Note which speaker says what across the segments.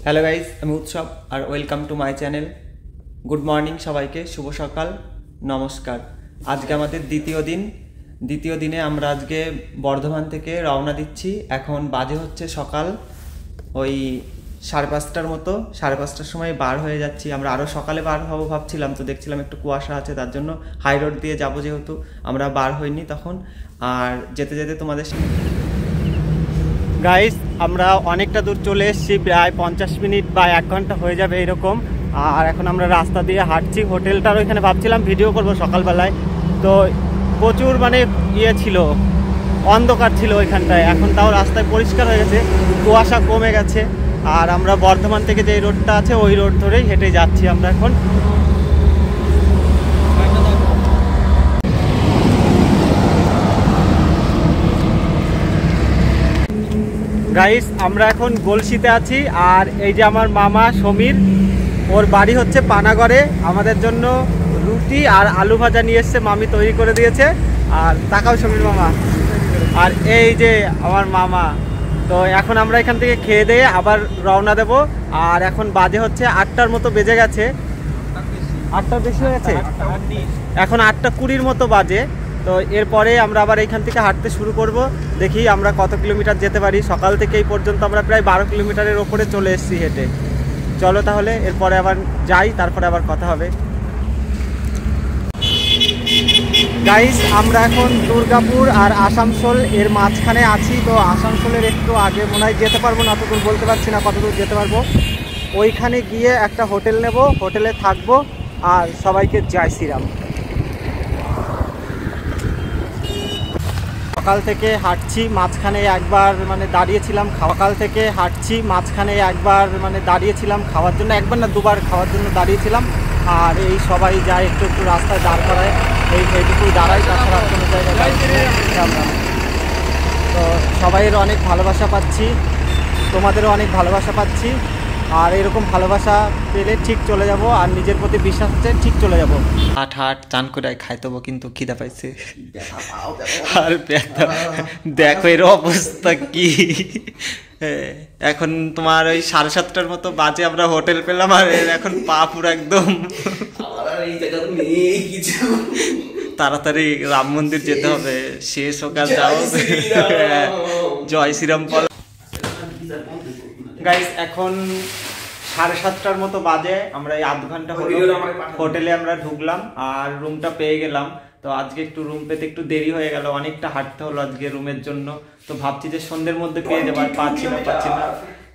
Speaker 1: Hello guys, আমি উৎসব আর welcome to my channel. Good morning সবাইকে, শুভ সকাল, নমস্কার। আজকে আমাদের দ্বিতীয় দিনে আমরা আজকে বর্ধমান থেকে রওনা দিচ্ছি। এখন বাজে হচ্ছে সকাল ওই 5:30টার মতো। 5:30টার সময় বার হয়ে যাচ্ছি। আমরা আরও সকালে বার হবো ভাবছিলাম, তো দেখছিলাম একটু কুয়াশা আছে, তার জন্য হাই রোড দিয়ে যাবো, যেহেতু আমরা বার হইনি তখন। আর যেতে যেতে তোমাদের গাইস, আমরা অনেকটা দূর চলে এসেছি, প্রায় 50 মিনিট বা 1 ঘন্টা হয়ে যাবে এরকম। আর এখন আমরা রাস্তা দিয়ে হাঁটছি। হোটেলটার ওইখানে ভাবছিলাম ভিডিও করব সকালবেলায়, তো প্রচুর ছিল, অন্ধকার ছিল ওইখানটায়। এখন তাও রাস্তায় পরিষ্কার হয়ে গেছে, কুয়াশা কমে গেছে। আর আমরা বর্ধমান থেকে যে রোডটা আছে ওই রোড ধরেই হেঁটে যাচ্ছি আমরা এখন। গাইস, আমরা এখন গলসিতে আছি। আর এই যে আমার মামা সমীর, ওর বাড়ি হচ্ছে পানাগড়ে। আমাদের জন্য রুটি আর আলু ভাজা নিয়ে এসছে, মামি তৈরি করে দিয়েছে। আর তাকাও সমীর মামা, আর এই যে আমার মামা। তো এখন আমরা এখান থেকে খেয়ে দিয়ে আবার রওনা দেব। আর এখন বাজে হচ্ছে 8টার মতো বেজে গেছে। 8টার বেশি হয়ে গেছে, এখন 8:20 মতো বাজে। তো এরপরে আমরা আবার এইখান থেকে হাঁটতে শুরু করব। দেখি আমরা কত কিলোমিটার যেতে পারি। সকাল থেকে এই পর্যন্ত আমরা প্রায় 12 কিলোমিটারের ওপরে চলে এসেছি হেঁটে। চলো তাহলে এরপরে আবার যাই, তারপরে আবার কথা হবে। গাইস, আমরা এখন দুর্গাপুর আর আসানসোল এর মাঝখানে আছি। তো আসানসোলের একটু আগে মনে হয় যেতে পারবো না, অতদূর বলতে পারছি না কতদূর যেতে পারবো। ওইখানে গিয়ে একটা হোটেল নেব, হোটেলে থাকবো। আর সবাইকে জয় শ্রীরাম। সকাল থেকে হাঁটছি, মাঝখানে একবার দাঁড়িয়েছিলাম খাওয়ার জন্য। একবার না দুবার খাওয়ার জন্য দাঁড়িয়েছিলাম। আর এই সবাই যায় একটু একটু রাস্তায় দাঁড় করায়, এইটুকুই দাঁড়াই, তাছাড়া কোনো জায়গায় আমরা। তো সবাইয়ের অনেক ভালোবাসা পাচ্ছি, তোমাদেরও অনেক ভালোবাসা পাচ্ছি। আর এরকম ভালোবাসা পেলে ঠিক চলে যাব, আর নিজের প্রতি বিশ্বাস আছে, ঠিক চলে যাব। হাট চান করে খাইতে হবো, কিন্তু খিদা পাইছে। আর দেখো এর অবস্থা কি। এখন তোমার ওই 7:30টার মতো বাজে, আমরা হোটেল পেলাম। আর এখন পা পুরো একদম তাড়াতাড়ি রাম মন্দির যেতে হবে, শেষ হোক আর যাও। জয় শ্রীরাম বল। গাইস, এখন 7:30টার মতো বাজে। আমরা এই আধ ঘন্টা হলো হোটেলে আমরা ঢুকলাম আর রুমটা পেয়ে গেলাম। তো আজকে একটু রুম পেতে একটু দেরি হয়ে গেল, অনেকটা হাঁটতে হলো আজকে রুমের জন্য। তো ভাবছি যে সন্ধ্যের মধ্যে পেয়ে যাবো, আর পাচ্ছি না।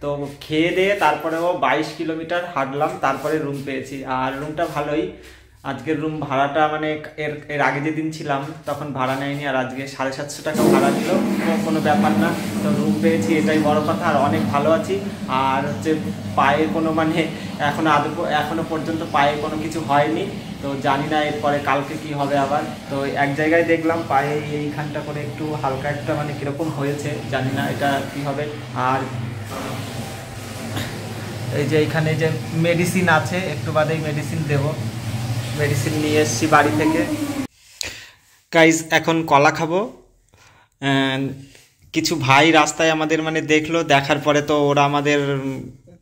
Speaker 1: তো খেয়ে দিয়ে তারপরেও 22 কিলোমিটার হাঁটলাম, তারপরে রুম পেয়েছি। আর রুমটা ভালোই। আজকের রুম ভাড়াটা এর আগে যেদিন ছিলাম তখন ভাড়া নেয়নি, আর আজকে 750 টাকা ভাড়া দিল, কোনো ব্যাপার না। তো রুম পেয়েছি, এটাই বড় কথা। আর অনেক ভালো আছি। আর হচ্ছে পায়ে কোনো এখনো পর্যন্ত পায়ে কোনো কিছু হয়নি। তো জানি না এরপরে কালকে কি হবে আবার। তো এক জায়গায় দেখলাম পায়ে এইখানটা করে একটু হালকা একটা কীরকম হয়েছে, জানি না এটা কি হবে। আর এই যে এইখানে যে মেডিসিন আছে, একটু বাদেই মেডিসিন দেবো। মেডিসিন নিয়ে এসেছি বাড়ি থেকে। গাইজ, এখন কলা খাবো। কিছু ভাই রাস্তায় আমাদের দেখলো, দেখার পরে তো ওরা আমাদের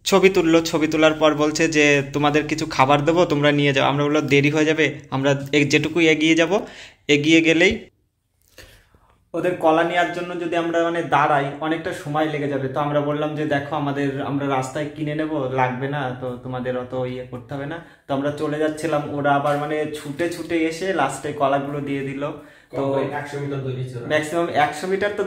Speaker 1: ছবি তোলার পর বলছে যে তোমাদের কিছু খাবার দেবো, তোমরা নিয়ে যাও। আমরা বললো দেরি হয়ে যাবে, আমরা যেটুকু এগিয়ে যাব, এগিয়ে গেলেই ওদের কলা নেওয়ার জন্য যদি আমরা দাঁড়াই অনেকটা সময় লেগে যাবে। তো আমরা বললাম যে দেখো আমরা রাস্তায় কিনে নেব, লাগবে না, তো তোমাদের অত ইয়ে করতে হবে না। তো আমরা চলে যাচ্ছিলাম, ওরা আবার ছুটে ছুটে এসে লাস্টে কলাগুলো দিয়ে দিল। তো
Speaker 2: 100 মিটার দৌড়িয়েছিল,
Speaker 1: ম্যাক্সিমাম 100 মিটার তো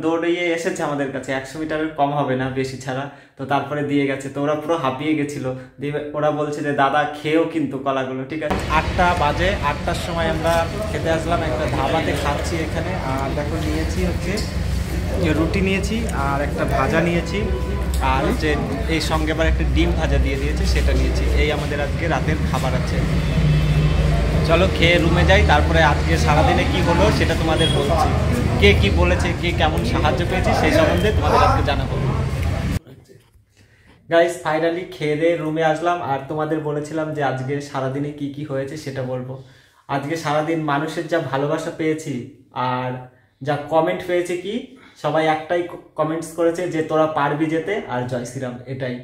Speaker 1: দৌড়িয়ে এসেছে আমাদের কাছে, 100 মিটারের কম হবে না বেশি ছাড়া। তো তারপরে দিয়ে গেছে। তো ওরা পুরো হাঁপিয়ে গেছিল। দিয়ে ওরা বলছে যে দাদা খেয়েও কিন্তু কলাগুলো, ঠিক আছে। 8টা বাজে, 8টার সময় আমরা খেতে আসলাম একটা ধাবাতে, খাচ্ছি এখানে। আর দেখো নিয়েছি হচ্ছে যে রুটি নিয়েছি, আর একটা ভাজা নিয়েছি, আর হচ্ছে এই সঙ্গে আবার একটা ডিম ভাজা দিয়ে দিয়েছে, সেটা নিয়েছি। এই আমাদের আজকে রাতের খাবার আছে। চলো খেয়ে রুমে যাই, তারপরে আজকে সারাদিনে কি হলো সেটা তোমাদের বলছি। কে কি বলেছে, কে কেমন সাহায্য পেয়েছে সেই সম্বন্ধে তোমাদের আজকে জানাবো। গাইস, ফাইনালি খেয়ে দিয়ে রুমে আসলাম। আর তোমাদের বলেছিলাম যে আজকে সারাদিনে কি কি হয়েছে সেটা বলবো। আজকে সারাদিন মানুষের যা ভালোবাসা পেয়েছি, আর যা কমেন্ট পেয়েছে, কি সবাই একটাই কমেন্টস করেছে যে তোরা পারবি যেতে, আর জয় শ্রীরাম, এটাই।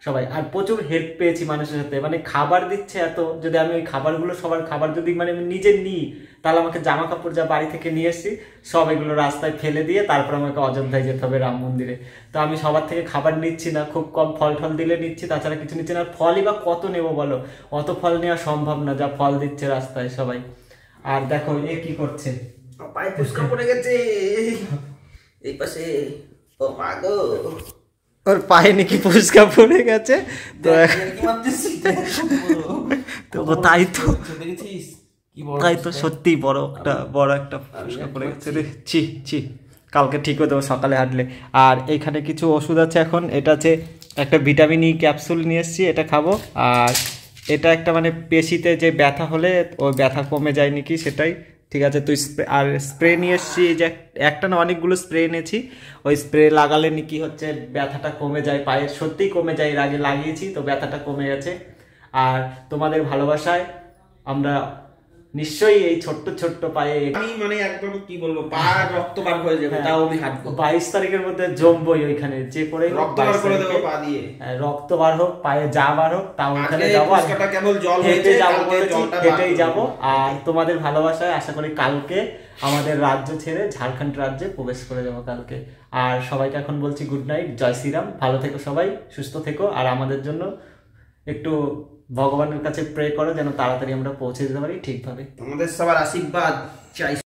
Speaker 1: সবাই। আর প্রচুর হেল্প পেয়েছি মানুষের সাথে, মানে খাবার দিচ্ছে এত, যদি আমি ওই খাবারগুলো সবার খাবার যদি মানে আমি নিজে নিই, তাহলে আমাকে জামা কাপড় যা বাড়ি থেকে নিয়ে এসেছি সব এগুলো রাস্তায় ফেলে দিয়ে তারপর আমাকে অযোধ্যায় যেতে হবে রাম মন্দিরে। তো আমি সবার থেকে খাবার নিচ্ছি না, খুব কম ফল টল দিলে নিচ্ছি, তাছাড়া কিছু নিচ্ছি না। আর ফলই বা কত নেবো বলো, অত ফল নেওয়া সম্ভব না যা ফল দিচ্ছে রাস্তায় সবাই। আর দেখো এ কি করছে,
Speaker 2: পায়ে ফুসকা পড়ে গেছে এই পাশে। ও মা গো,
Speaker 1: ওর পায়ে নাকি ফুসকা পড়ে গেছে। তো তো তাই তো,
Speaker 2: দেখেছিস
Speaker 1: তাই তো সত্যি বড় একটা ফুসকা পড়ে গেছে রে। ছি ছি, কালকে ঠিক হয়ে দেবো সকালে হাঁটলে। আর এইখানে কিছু ওষুধ আছে, এখন এটা আছে একটা ভিটামিন ই ক্যাপসুল নিয়ে এসেছি, এটা খাবো। আর এটা একটা মানে পেশিতে যে ব্যথা হলে ওই ব্যথা কমে যায় নাকি সেটাই, ঠিক আছে। তুই আর স্প্রে নিয়ে এসেছি, যে একটা না অনেকগুলো স্প্রে এনেছি, ওই স্প্রে লাগালে নাকি হচ্ছে ব্যথাটা কমে যায় পায়ের, সত্যিই কমে যায়। এর আগে লাগিয়েছি তো ব্যথাটা কমে গেছে। আর তোমাদের ভালোবাসায় আমরা নিশ্চয়ই এই ছোট্ট ছোট্ট পায়ে,
Speaker 2: আমি মানে একদম কি বলবো, পা রক্ত বার হয়ে যাবে, তাও আমি হাঁটবো।
Speaker 1: 22 তারিখের মধ্যে জমবই ওইখানে, যে করে
Speaker 2: রক্ত বার করে দেবো পা দিয়ে,
Speaker 1: রক্ত বার হোক পায়ে যা বার হোক, তাও ওখানে যাবো। আর
Speaker 2: কেবল জল
Speaker 1: হেঁটে যাবো, হেঁটেই যাবো। আর তোমাদের ভালোবাসায় আশা করি কালকে আমাদের রাজ্য ছেড়ে ঝাড়খণ্ড রাজ্যে প্রবেশ করে যাবো কালকে। আর সবাইকে এখন বলছি গুড নাইট, জয় শ্রীরাম, ভালো থেকো সবাই, সুস্থ থেকো। আর আমাদের জন্য একটু ভগবানের কাছে প্রে করো যেন তাড়াতাড়ি আমরা পৌঁছে যেতে পারি ঠিকভাবে।
Speaker 2: আমাদের সবার আশীর্বাদ চাই।